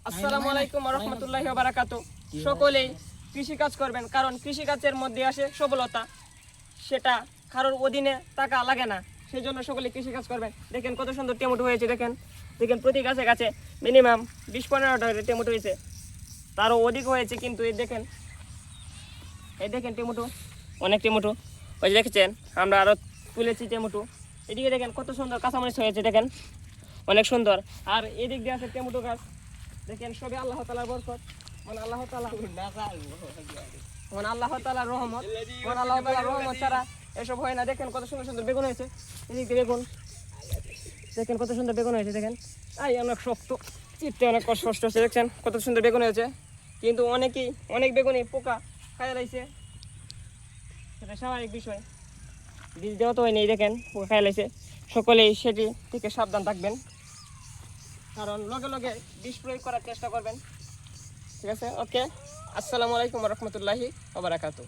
আসসালামু আলাইকুম ওয়া রাহমাতুল্লাহি ওয়া বারাকাতুহু। সকলেই কৃষি কাজ করবেন, কারণ কৃষি কাজের মধ্যে আসে সফলতা। সেটা কারোর অধীনে টাকা লাগে না, সেই জন্য সকলে কৃষি কাজ করবেন। দেখেন কত সুন্দর টমেটো হয়েছে, দেখেন দেখেন প্রতি গাছে গাছে মিনিমাম 20-15টা টমেটো হয়েছে, তারও অধিক হয়েছে। কিন্তু এই দেখেন টমেটো, অনেক টমেটো। ওই যে দেখেছেন আমরা আরও তুলেছি টমেটো। এদিকে দেখেন কত সুন্দর কাঁচামরিচ হয়েছে, দেখেন অনেক সুন্দর। আর এদিক দিয়ে আছে টমেটো গাছ, দেখেন সবই আল্লাহ তাআলার বরকত, মানে আল্লাহ তাআলার রহমত, মানে আল্লাহ তাআলার রহমত ছাড়া এসব হয় না। দেখেন কত সুন্দর সুন্দর বেগুন হয়েছে, এদিক দিয়ে বেগুন দেখেন কত সুন্দর বেগুন হয়েছে। দেখেন অনেক শক্ত, চিপতে অনেক কষ্ট হচ্ছে। দেখছেন কত সুন্দর বেগুন হয়েছে, কিন্তু অনেক বেগুনই পোকা খাইয়ে লাইছে, সেটা স্বাভাবিক বিষয়, বীজ দেওয়া তো হয়নি। দেখেন পোকা খাইয়ে লাইছে, সকলেই সেটি থেকে সাবধান থাকবেন, কারণ লগে লগে বিষ প্রয়োগ করার চেষ্টা করবেন। ঠিক আছে, ওকে। আসসালামু আলাইকুম ওয়া রাহমাতুল্লাহি ওয়া বারাকাতুহু।